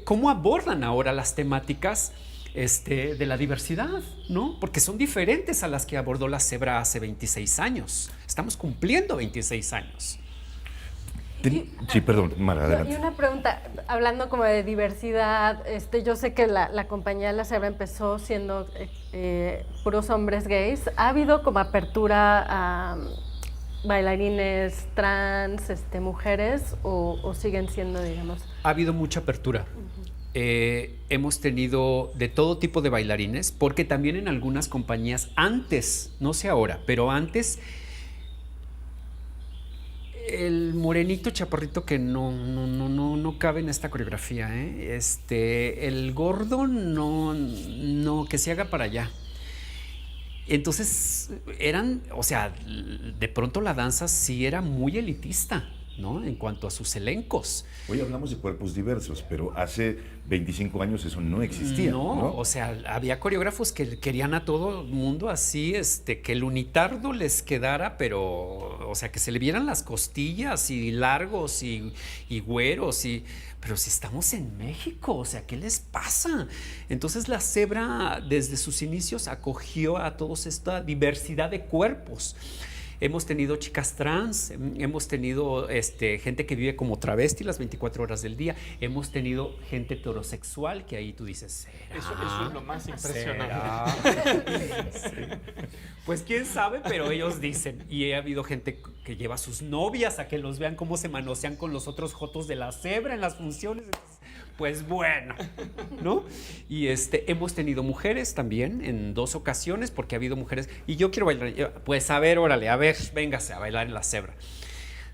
cómo abordan ahora las temáticas de la diversidad, ¿no? Porque son diferentes a las que abordó La Cebra hace 26 años. Estamos cumpliendo 26 años. Sí, perdón, Mara, adelante. Y una pregunta, hablando como de diversidad, yo sé que la compañía La Cebra empezó siendo puros hombres gays. ¿Ha habido como apertura a bailarines trans, mujeres, o siguen siendo, digamos? Ha habido mucha apertura. Hemos tenido de todo tipo de bailarines, porque también en algunas compañías antes, no sé ahora, pero antes, el morenito chaparrito que no cabe en esta coreografía, el gordo no, que se haga para allá. Entonces de pronto la danza sí era muy elitista, ¿no? En cuanto a sus elencos. Hoy hablamos de cuerpos diversos, pero hace 25 años eso no existía. No, o sea, había coreógrafos que querían a todo el mundo así, que el unitardo les quedara, pero, o sea, que se le vieran las costillas y largos y güeros pero si estamos en México, o sea, ¿qué les pasa? Entonces la Zebra desde sus inicios acogió a toda esta diversidad de cuerpos. Hemos tenido chicas trans, hemos tenido gente que vive como travesti las 24 horas del día, hemos tenido gente heterosexual que ahí tú dices, ¿será? Eso es lo más impresionante. Sí. Pues quién sabe, pero ellos dicen. Y ha habido gente que lleva a sus novias a que los vean cómo se manosean con los otros jotos de la Zebra en las funciones. Entonces, pues bueno, ¿no? Y hemos tenido mujeres también en 2 ocasiones, porque ha habido mujeres, y yo quiero bailar, pues a ver, órale, a ver, véngase a bailar en la Zebra.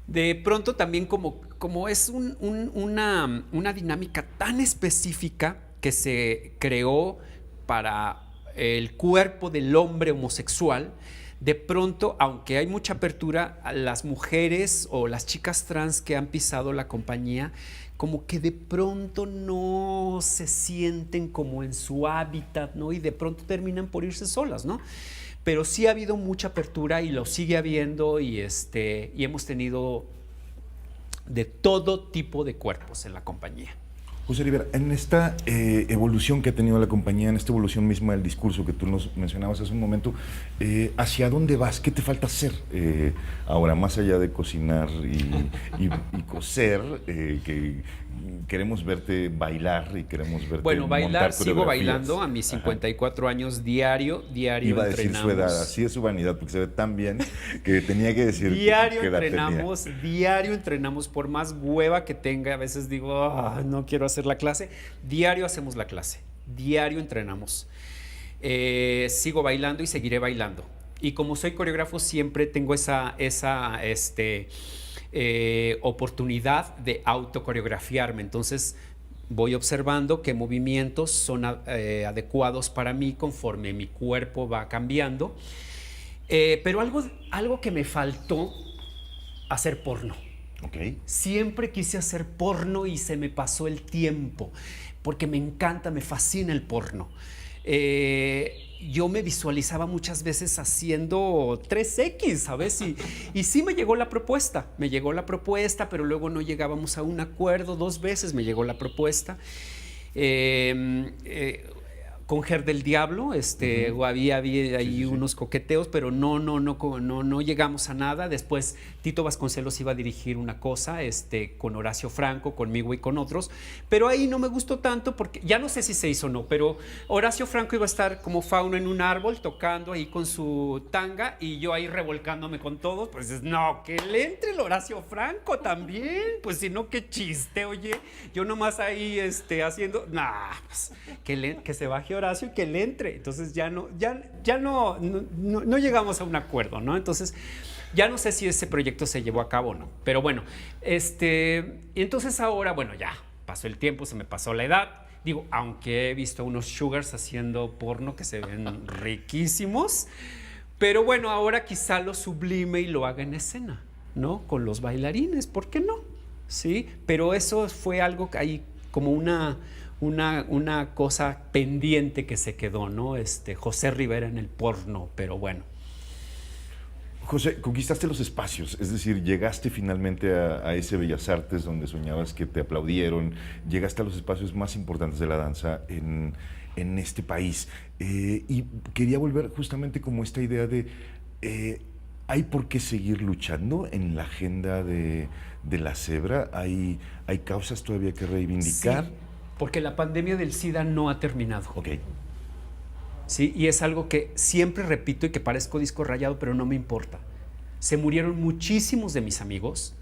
De pronto también como es una dinámica tan específica que se creó para el cuerpo del hombre homosexual, de pronto, aunque hay mucha apertura, a las mujeres o las chicas trans que han pisado la compañía, como que de pronto no se sienten como en su hábitat, ¿no? Y de pronto terminan por irse solas, ¿no? Pero sí ha habido mucha apertura y lo sigue habiendo y hemos tenido de todo tipo de cuerpos en la compañía. José Rivera, en esta evolución que ha tenido la compañía, en esta evolución misma del discurso que tú nos mencionabas hace un momento, ¿hacia dónde vas? ¿Qué te falta hacer ahora, más allá de cocinar y coser, que queremos verte bailar y queremos verte Bueno, bailar, montar sigo coreografías? bailando a mis 54 años diario Iba a decir entrenamos. su edad, así es su vanidad, porque se ve tan bien que tenía que decir Diario qué edad entrenamos, tenía. diario entrenamos, por más hueva que tenga, a veces digo, no quiero hacer la clase, diario hacemos la clase, diario entrenamos. Sigo bailando y seguiré bailando. Y como soy coreógrafo, siempre tengo esa oportunidad de autocoreografiarme. Entonces voy observando qué movimientos son adecuados para mí conforme mi cuerpo va cambiando. Pero algo que me faltó, hacer porno. Okay. Siempre quise hacer porno y se me pasó el tiempo, porque me encanta, me fascina el porno. Yo me visualizaba muchas veces haciendo 3X, ¿sabes? Y sí me llegó la propuesta, pero luego no llegábamos a un acuerdo. 2 veces me llegó la propuesta. Con Ger del Diablo, había ahí unos coqueteos, pero no llegamos a nada. Después Tito Vasconcelos iba a dirigir una cosa, con Horacio Franco, conmigo y con otros, pero ahí no me gustó tanto porque ya no sé si se hizo o no, pero Horacio Franco iba a estar como fauno en un árbol tocando ahí con su tanga y yo ahí revolcándome con todos. Pues no, que le entre el Horacio Franco también, pues si no, qué chiste, oye, yo nomás ahí haciendo, pues, que se baje Horacio y que le entre. Entonces ya no llegamos a un acuerdo, ¿no? Entonces ya no sé si ese proyecto se llevó a cabo o no, pero bueno, entonces ahora, bueno, ya pasó el tiempo, se me pasó la edad. Digo, aunque he visto unos sugars haciendo porno que se ven riquísimos, pero bueno, ahora quizá lo sublime y lo haga en escena, ¿no? Con los bailarines, ¿por qué no? Sí, pero eso fue algo que hay como una cosa pendiente que se quedó, ¿no? José Rivera en el porno, pero bueno. José, conquistaste los espacios, es decir, llegaste finalmente a ese Bellas Artes donde soñabas que te aplaudieron, llegaste a los espacios más importantes de la danza en este país. Y quería volver justamente como esta idea de, ¿hay por qué seguir luchando en la agenda de la Zebra? ¿Hay causas todavía que reivindicar? Sí, porque la pandemia del SIDA no ha terminado. Ok. Sí, y es algo que siempre repito y que parezco disco rayado, pero no me importa. Se murieron muchísimos de mis amigos,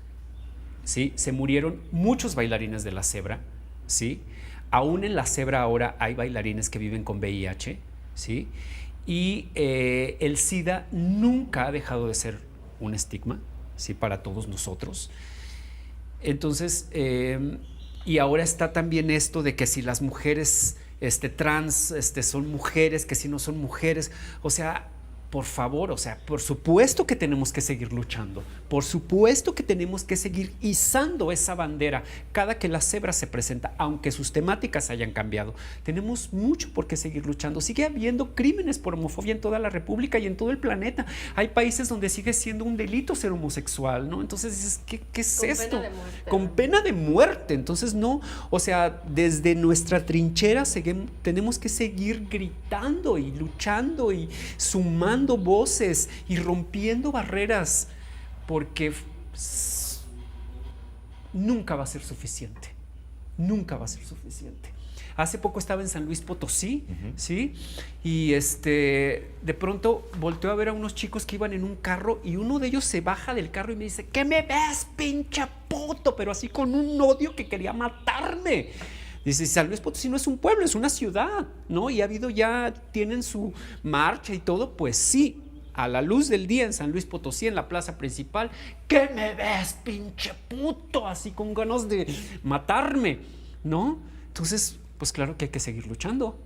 ¿sí? Se murieron muchos bailarines de la Zebra, ¿sí? Aún en la Zebra ahora hay bailarines que viven con VIH, ¿sí? Y el SIDA nunca ha dejado de ser un estigma, ¿sí? Para todos nosotros. Entonces, y ahora está también esto de que si las mujeres trans son mujeres, que si no son mujeres, o sea, por favor, o sea, por supuesto que tenemos que seguir luchando, por supuesto que tenemos que seguir izando esa bandera cada que la cebra se presenta, aunque sus temáticas hayan cambiado. Tenemos mucho por qué seguir luchando. Sigue habiendo crímenes por homofobia en toda la República y en todo el planeta. Hay países donde sigue siendo un delito ser homosexual, ¿no? Entonces dices, ¿qué es esto? Pena de muerte, Con ¿no? pena de muerte. Entonces no, o sea, desde nuestra trinchera tenemos que seguir gritando y luchando y sumando voces y rompiendo barreras, porque nunca va a ser suficiente. Nunca va a ser suficiente. Hace poco estaba en San Luis Potosí, ¿sí? Y de pronto volteó a ver a unos chicos que iban en un carro y uno de ellos se baja del carro y me dice, ¿qué me ves, pinche puto? Pero así con un odio que quería matarme. Dice, San Luis Potosí no es un pueblo, es una ciudad, ¿no? Y tienen su marcha y todo, pues sí, a la luz del día en San Luis Potosí, en la plaza principal, ¿qué me ves, pinche puto? Así con ganas de matarme, ¿no? Entonces, pues claro que hay que seguir luchando.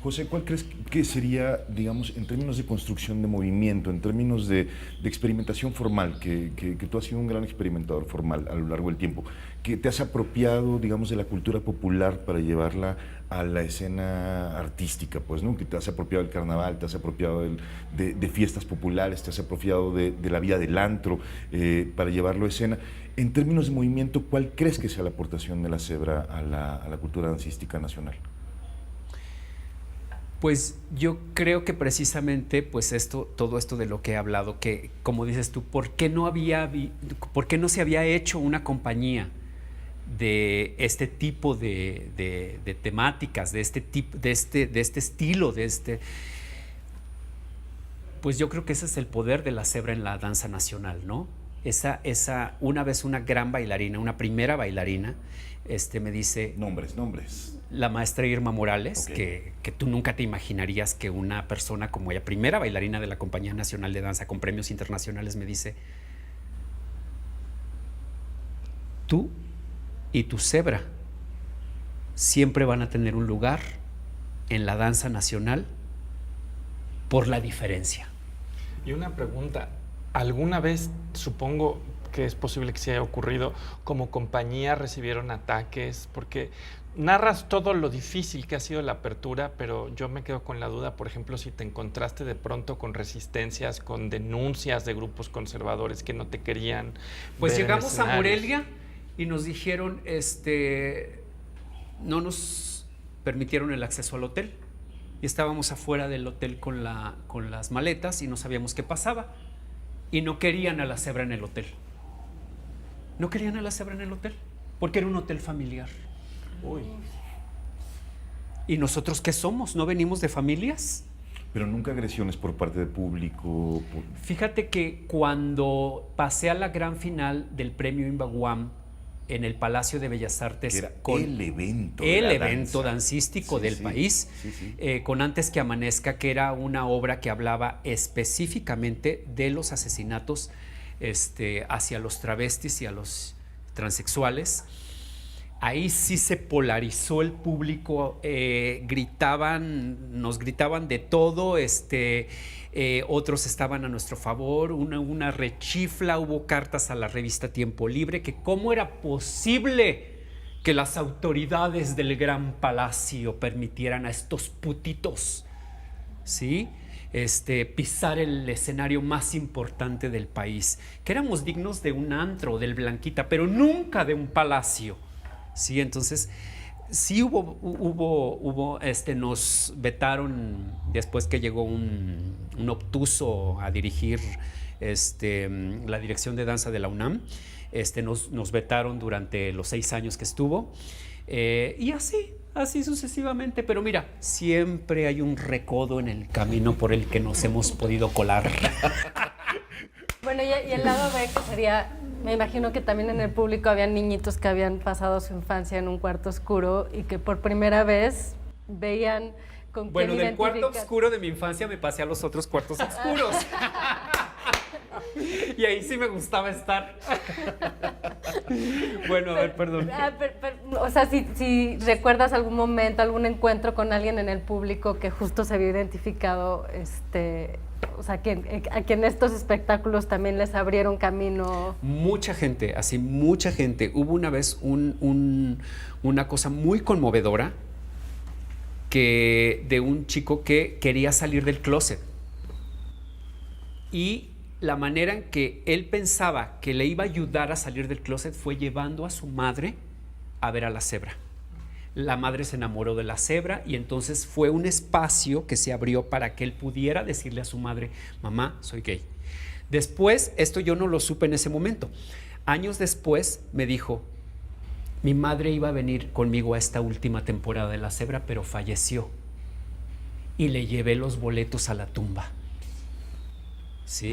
José, ¿cuál crees que sería, digamos, en términos de construcción de movimiento, en términos de experimentación formal, que tú has sido un gran experimentador formal a lo largo del tiempo, que te has apropiado, digamos, de la cultura popular para llevarla a la escena artística, pues, ¿no? Que te has apropiado del carnaval, te has apropiado de fiestas populares, te has apropiado de la vida del antro para llevarlo a escena. En términos de movimiento, ¿cuál crees que sea la aportación de la cebra a la cultura dancística nacional? Pues yo creo que precisamente pues todo esto de lo que he hablado, que como dices tú, ¿por qué no se había hecho una compañía de este tipo de temáticas, de este estilo, pues yo creo que ese es el poder de la cebra en la danza nacional, ¿no? Una vez una gran bailarina, una primera bailarina, me dice... Nombres. La maestra Irma Morales, Okay. que tú nunca te imaginarías que una persona como ella, primera bailarina de la Compañía Nacional de Danza con premios internacionales, me dice, tú y tu cebra siempre van a tener un lugar en la danza nacional por la diferencia. Y una pregunta, ¿alguna vez, supongo que es posible que se haya ocurrido, como compañía recibieron ataques? Porque narras todo lo difícil que ha sido la apertura, pero yo me quedo con la duda, por ejemplo, si te encontraste de pronto con resistencias, con denuncias de grupos conservadores que no te querían. Pues ver en llegamos a escenarios. Morelia y nos dijeron, no nos permitieron el acceso al hotel. Y estábamos afuera del hotel con las maletas y no sabíamos qué pasaba. Y no querían a la cebra en el hotel. No querían a la cebra en el hotel, porque era un hotel familiar. Uy. ¿Y nosotros qué somos? ¿No venimos de familias? Pero nunca agresiones por parte del público. Fíjate que cuando pasé a la gran final del premio Imbaguam en el Palacio de Bellas Artes, Que era con el evento. el de la evento danza. dancístico Sí, del sí, país, sí. con Antes que Amanezca, que era una obra que hablaba específicamente de los asesinatos hacia los travestis y a los transexuales. Ahí sí se polarizó el público, nos gritaban de todo, otros estaban a nuestro favor, una rechifla, hubo cartas a la revista Tiempo Libre, que cómo era posible que las autoridades del Gran Palacio permitieran a estos putitos, ¿sí? Pisar el escenario más importante del país, que éramos dignos de un antro, del Blanquita, pero nunca de un palacio. Sí, entonces sí nos vetaron después que llegó un obtuso a dirigir la dirección de danza de la UNAM. Nos vetaron durante los 6 años que estuvo, y así sucesivamente. Pero mira, siempre hay un recodo en el camino por el que nos hemos podido colar. Bueno, y el lado B, que sería, me imagino que también en el público habían niñitos que habían pasado su infancia en un cuarto oscuro y que por primera vez veían con Bueno, quién del cuarto identificar. oscuro de mi infancia me pasé a los otros cuartos oscuros. Y ahí sí me gustaba estar. Bueno, a ver, perdón. O sea, si recuerdas algún momento, algún encuentro con alguien en el público que justo se había identificado, o sea, a quien estos espectáculos también les abrieron camino. Mucha gente, así mucha gente. Hubo una vez una cosa muy conmovedora de un chico que quería salir del closet. Y la manera en que él pensaba que le iba a ayudar a salir del closet fue llevando a su madre a ver a la cebra. La madre se enamoró de la cebra y entonces fue un espacio que se abrió para que él pudiera decirle a su madre: mamá, soy gay. Después, esto yo no lo supe en ese momento. Años después me dijo: mi madre iba a venir conmigo a esta última temporada de La Cebra, pero falleció. Y le llevé los boletos a la tumba. ¿Sí?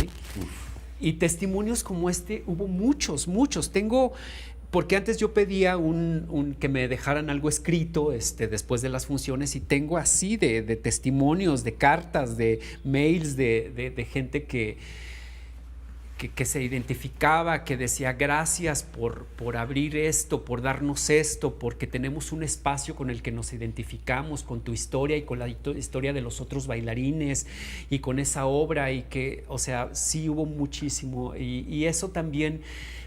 Y testimonios como este hubo muchos. Tengo, porque antes yo pedía que me dejaran algo escrito después de las funciones, y tengo así de testimonios, de cartas, de mails de gente que se identificaba, que decía: gracias por abrir esto, por darnos esto, porque tenemos un espacio con el que nos identificamos, con tu historia y con la historia de los otros bailarines y con esa obra. Y que, o sea, sí hubo muchísimo. Y eso también,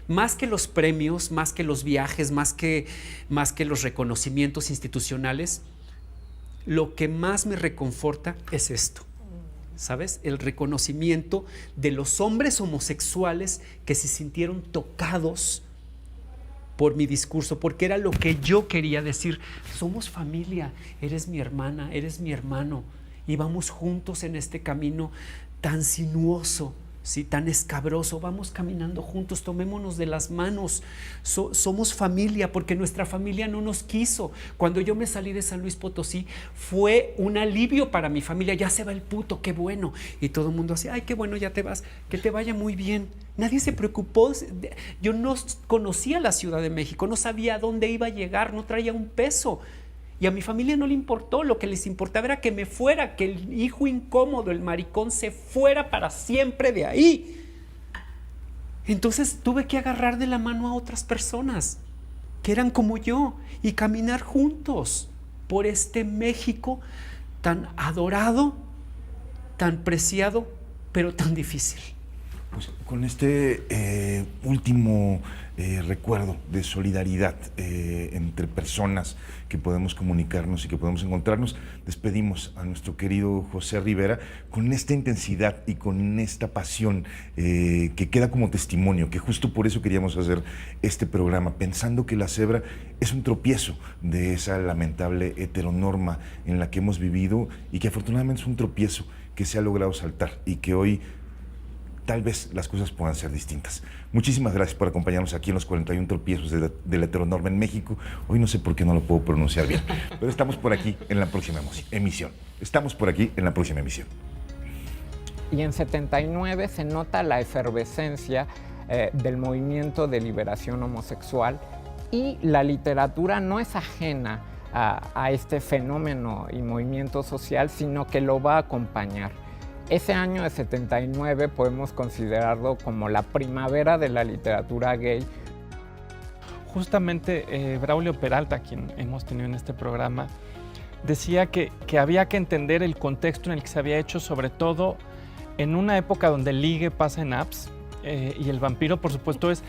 más que los premios, más que los viajes, más que los reconocimientos institucionales, lo que más me reconforta es esto. ¿Sabes? El reconocimiento de los hombres homosexuales que se sintieron tocados por mi discurso, porque era lo que yo quería decir. Somos familia, eres mi hermana, eres mi hermano, y vamos juntos en este camino tan sinuoso, ¿sí? Tan escabroso. Vamos caminando juntos, tomémonos de las manos. Somos familia, porque nuestra familia no nos quiso. Cuando yo me salí de San Luis Potosí, fue un alivio para mi familia. Ya se va el puto, qué bueno. Y todo el mundo así: ay, qué bueno, ya te vas, que te vaya muy bien. Nadie se preocupó. Yo no conocía la Ciudad de México, no sabía a dónde iba a llegar, no traía un peso. Y a mi familia no le importó. Lo que les importaba era que me fuera, que el hijo incómodo, el maricón, se fuera para siempre de ahí. Entonces tuve que agarrar de la mano a otras personas que eran como yo y caminar juntos por este México tan adorado, tan preciado, pero tan difícil. Pues con este último recuerdo de solidaridad entre personas que podemos comunicarnos y que podemos encontrarnos, despedimos a nuestro querido José Rivera con esta intensidad y con esta pasión que queda como testimonio, que justo por eso queríamos hacer este programa, pensando que La Cebra es un tropiezo de esa lamentable heteronorma en la que hemos vivido, y que afortunadamente es un tropiezo que se ha logrado saltar y que hoy tal vez las cosas puedan ser distintas. Muchísimas gracias por acompañarnos aquí en los 41 tropiezos de la heteronorma en México. Hoy no sé por qué no lo puedo pronunciar bien, pero estamos por aquí en la próxima emisión. Estamos por aquí en la próxima emisión. Y en 79 se nota la efervescencia del movimiento de liberación homosexual, y la literatura no es ajena a este fenómeno y movimiento social, sino que lo va a acompañar. Ese año de 79 podemos considerarlo como la primavera de la literatura gay. Justamente Braulio Peralta, quien hemos tenido en este programa, decía que había que entender el contexto en el que se había hecho, sobre todo en una época donde el ligue pasa en apps, y el vampiro, por supuesto, es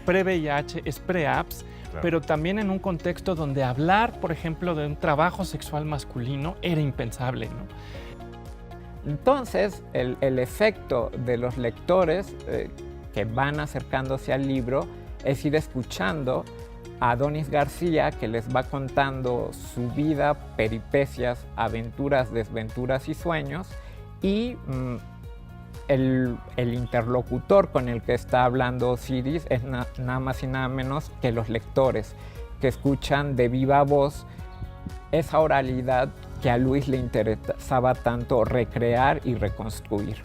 pre-VIH, es pre-apps, claro. Pero también en un contexto donde hablar, por ejemplo, de un trabajo sexual masculino era impensable, ¿no? Entonces, el efecto de los lectores que van acercándose al libro es ir escuchando a Adonis García, que les va contando su vida, peripecias, aventuras, desventuras y sueños, y el interlocutor con el que está hablando Osiris es nada más y nada menos que los lectores, que escuchan de viva voz esa oralidad que a Luis le interesaba tanto recrear y reconstruir.